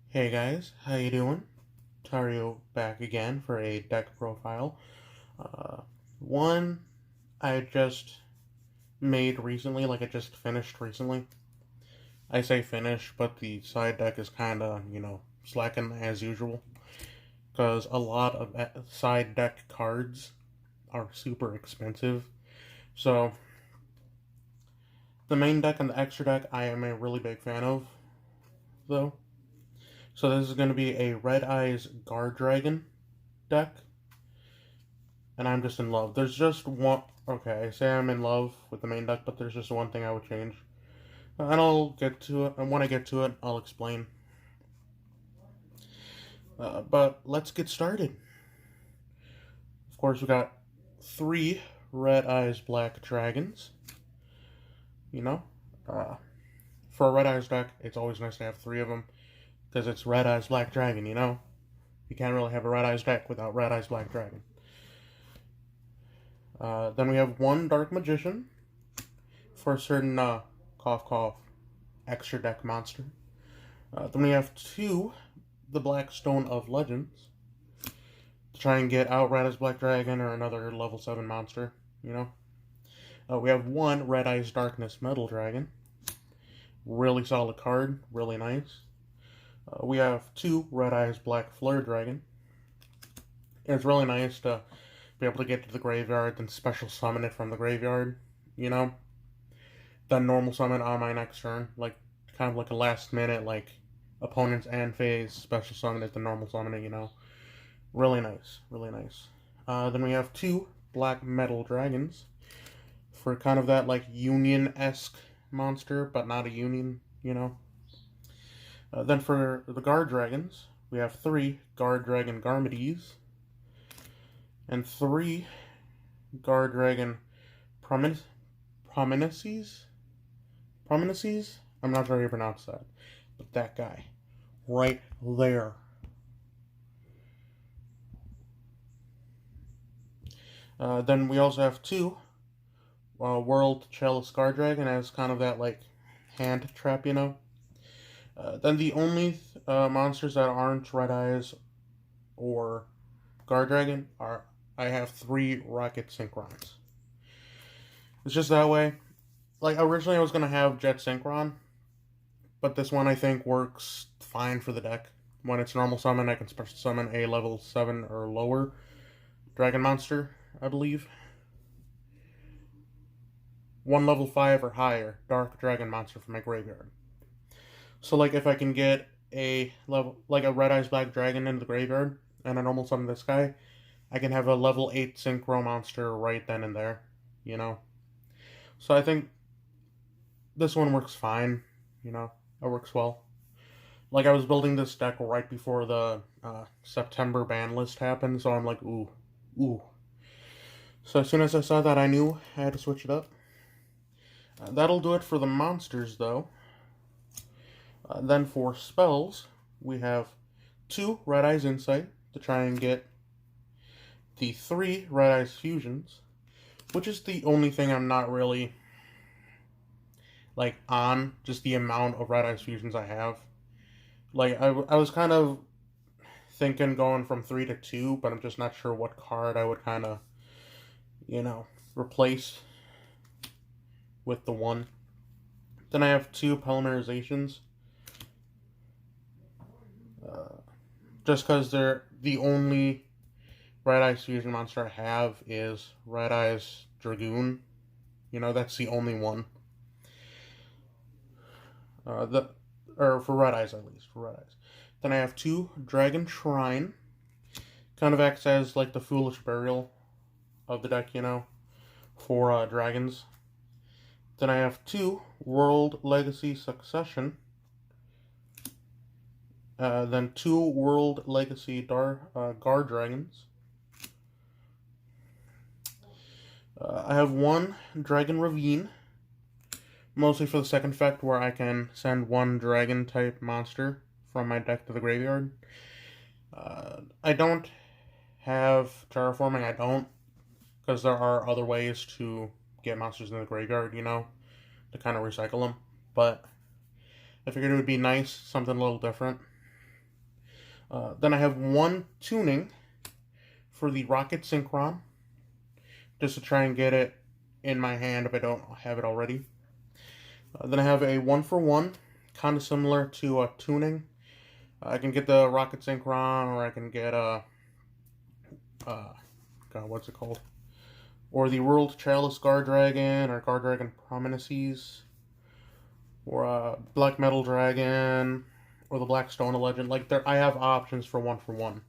Hey guys, how you doing? Tario back again for a deck profile. Uh, One I just made recently, like I just finished recently. I say finish, but the side deck is kinda, slacking as usual. Because a lot of side deck cards are super expensive. So, the main deck and the extra deck I am a really big fan of, though. So this is going to be a Red Eyes Guardragon deck. And I'm just in love. There's just one. Okay, I say I'm in love with the main deck, but there's just one thing I would change. And I'll get to it. And when I get to it, I'll explain. But let's get started. Of course, we got 3 Red Eyes Black Dragons. You know, uh, for a Red Eyes deck, it's always nice to have 3 of them because it's Red Eyes Black Dragon. You can't really have a Red Eyes deck without Red Eyes Black Dragon. Then we have 1 Dark Magician for a certain cough cough extra deck monster. Then we have 2 the Black Stone of Legends to try and get out Red Eyes Black Dragon or another level 7 monster. We have 1 Red Eyes Darkness Metal Dragon. Really solid card, really nice. We have 2 Red Eyes Black Flare Dragon. It's really nice to be able to get to the graveyard and special summon it from the graveyard, Then normal summon on my next turn, kind of like a last minute, opponent's end phase, special summon it, the normal summoning, Really nice, really nice. Then we have 2 Black Metal Dragons for kind of that, Union-esque monster, but not a Union, Then for the Guard Dragons, we have 3 Guardragon Garmadies and 3 Guardragon Prominences? Prominences? I'm not sure how you pronounce that. But that guy. Right there. Then we also have 2 World Chalice Guardragon as kind of that, hand trap, Then the only monsters that aren't Red Eyes or Guardragon are I have 3 Rocket Synchrons. It's just that way. Originally I was going to have Jet Synchron, but this one I think works fine for the deck. When it's normal summon, I can special summon a level 7 or lower dragon monster, I believe. 1 level 5 or higher dark dragon monster from my graveyard. So, if I can get a level, a Red Eyes Black Dragon into the graveyard, and I normal summon this guy, I can have a level 8 Synchro monster right then and there, So I think this one works fine, it works well. I was building this deck right before the September ban list happened, so I'm like, ooh. So as soon as I saw that, I knew I had to switch it up. That'll do it for the monsters, though. Then for spells, we have 2 Red Eyes Insight to try and get the 3 Red Eyes Fusions, which is the only thing I'm not really, on, just the amount of Red Eyes Fusions I have. I was kind of thinking going from 3 to 2, but I'm just not sure what card I would kind of, replace with the 1. Then I have 2 polymerizations. Just because they're the only Red Eyes Fusion monster I have is Red Eyes Dragoon. That's the only one. For Red Eyes at least, for Red Eyes. Then I have 2 Dragon Shrine. Kind of acts as the Foolish Burial of the deck, for dragons. Then I have 2 World Legacy Succession. Then 2 World Legacy Guard Dragons. I have 1 Dragon Ravine, mostly for the second effect where I can send 1 dragon type monster from my deck to the graveyard. I don't have terraforming, because there are other ways to get monsters in the graveyard, to kind of recycle them. But I figured it would be nice, something a little different. Then I have one tuning for the Rocket Synchron, just to try and get it in my hand if I don't have it already. Then I have a 1-for-1, kind of similar to a tuning. I can get the Rocket Synchron, or I can get a, God, what's it called? Or the World Chalice Guardragon, or Guardragon Prominences, or a Black Metal Dragon, or the Black Stone Legend. Like, I have options for 1-for-1.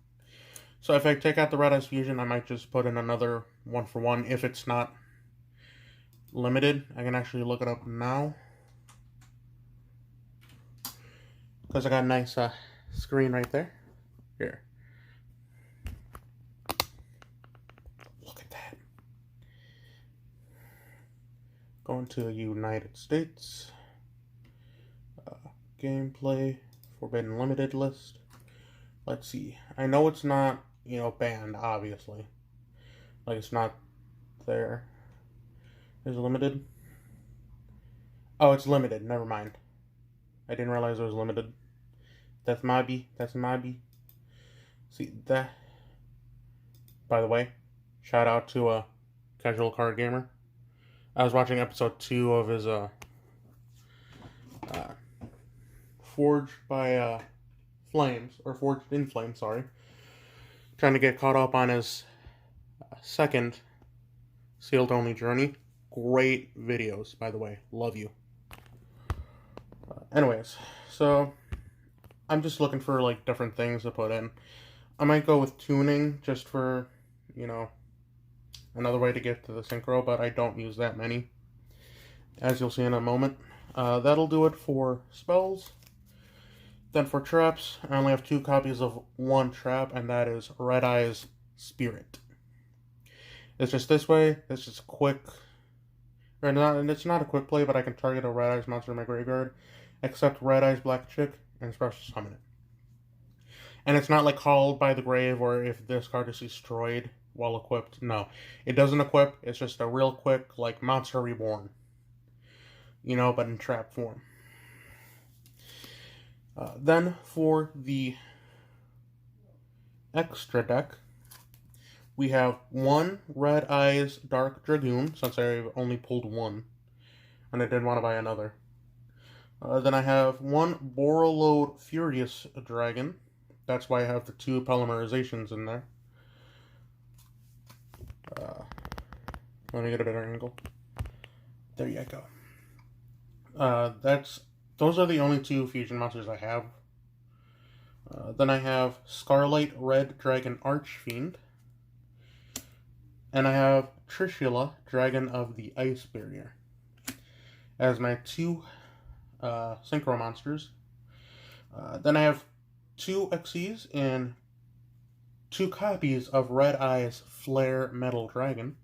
So if I take out the Red Eyes Fusion, I might just put in another 1-for-1 if it's not limited. I can actually look it up now, because I got a nice screen right there. Here. Look at that. Going to United States. Gameplay. Forbidden Limited list. Let's see. I know it's not, banned, obviously. Like, it's not there. Is it limited? Oh, it's limited. Never mind. I didn't realize it was limited. That's my B. See, that... By the way, shout out to a Casual Card Gamer. I was watching episode 2 of his, Forged by, Flames, or Forged in Flames, sorry. Trying to get caught up on his second sealed only journey. Great videos, by the way. Love you. Anyways, so I'm just looking for like different things to put in. I might go with tuning just for, another way to get to the synchro, but I don't use that many, as you'll see in a moment. That'll do it for spells. Then for traps, I only have 2 copies of one trap, and that is Red Eyes Spirit. It's just this way. It's just quick. And it's not a quick play, but I can target a Red Eyes monster in my graveyard, except Red Eyes Black Chick, and special summon it. And it's not like Called by the Grave, or if this card is destroyed while equipped. No, it doesn't equip. It's just a real quick, like, Monster Reborn. But in trap form. Then for the extra deck, we have one Red Eyes Dark Dragoon, since I've only pulled one, and I didn't want to buy another. Then I have one Borreload Furious Dragon. That's why I have the 2 polymerizations in there. Let me get a better angle. There you go. Those are the only 2 fusion monsters I have. Then I have Scarlet Red Dragon Archfiend. And I have Trishula, Dragon of the Ice Barrier, as my 2 synchro monsters. Then I have 2 Xyzs and 2 copies of Red Eyes Flare Metal Dragon.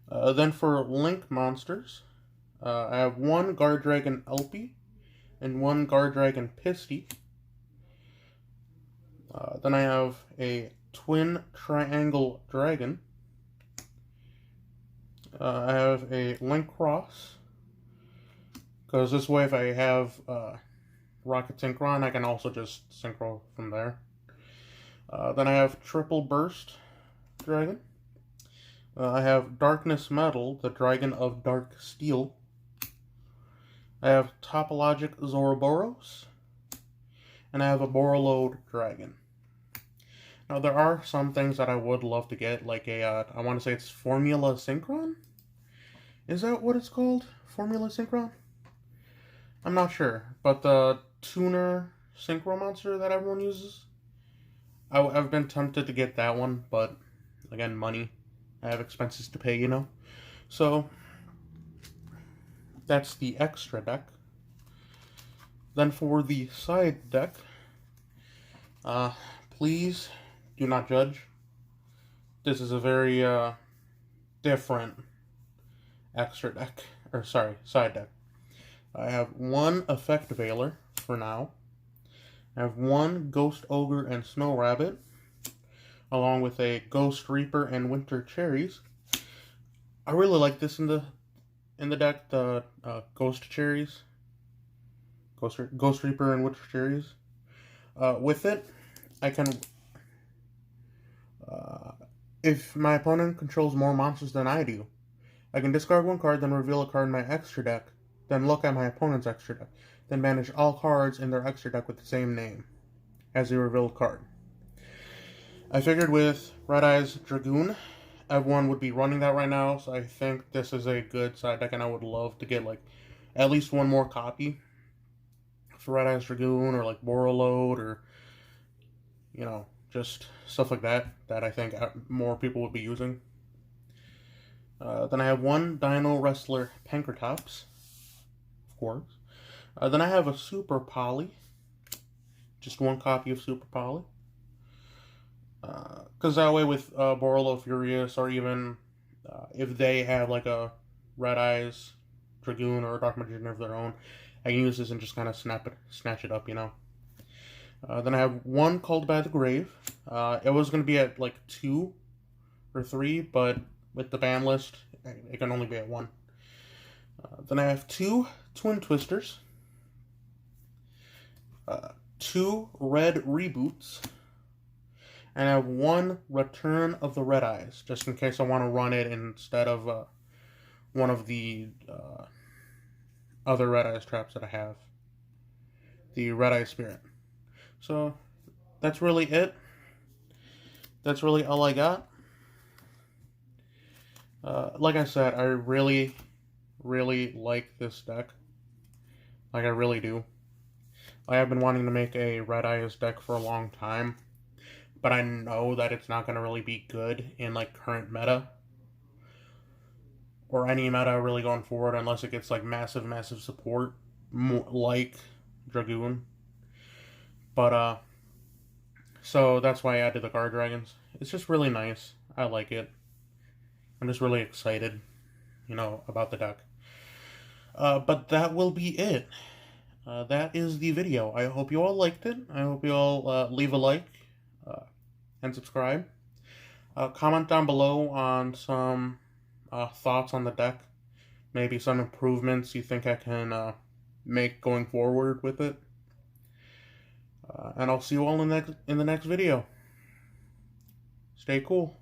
Then for Link monsters, I have 1 Guardragon Elpie and 1 Guardragon Pisty. Then I have a Twin Triangle Dragon. I have a Link Cross, because this way if I have Rocket Synchron, I can also just synchro from there. Then I have Triple Burst Dragon. I have Darkness Metal, the Dragon of Dark Steel. I have Topologic Zoroboros. And I have a Borreload Dragon. Now, there are some things that I would love to get, like I want to say it's Formula Synchron? Is that what it's called? Formula Synchron? I'm not sure. But the tuner synchro monster that everyone uses, I've been tempted to get that one, but again, money. I have expenses to pay, So, that's the extra deck. Then for the side deck, please do not judge. This is a very different extra deck, or sorry, side deck. I have 1 Effect Veiler for now. I have 1 Ghost Ogre and Snow Rabbit, along with a Ghost Reaper and Winter Cherries. I really like this in the deck, the Ghost Cherries. Ghost Reaper and Witch Series. With it, I can, if my opponent controls more monsters than I do, I can discard one card, then reveal a card in my extra deck, then look at my opponent's extra deck, then banish all cards in their extra deck with the same name as the revealed card. I figured with Red Eyes Dragoon, everyone would be running that right now, so I think this is a good side deck, and I would love to get, like, at least one more copy for Red Eyes Dragoon, or, like, Borreload, or, you know, just stuff like that I think more people would be using. Then I have one Dino Wrestler Pankratops, of course. Then I have a Super Poly, just one copy of Super Poly. Because that way with Borreload Furious, or even if they have like a Red Eyes Dragoon or a Dark Magician of their own, I can use this and just kind of snatch it up, you know. Then I have one Called by the Grave. It was going to be at like 2 or 3, but with the ban list, it can only be at 1. Then I have 2 Twin Twisters, 2 Red Reboots, and I have 1 Return of the Red Eyes, just in case I want to run it instead of one of the other Red Eyes traps that I have, the Red Eye Spirit. So that's really it. That's really all I got. Like I said, I really like this deck. Like, I really do. I have been wanting to make a Red Eyes deck for a long time, but I know that it's not going to really be good in, like, current meta, or any meta really going forward, unless it gets, like, massive support, like Dragoon. But, so that's why I added the Guardragons. It's just really nice. I like it. I'm just really excited, you know, about the deck. But that will be it. That is the video. I hope you all liked it. I hope you all leave a like and subscribe. Comment down below on some thoughts on the deck. Maybe some improvements you think I can make going forward with it. And I'll see you all in the next video. Stay cool.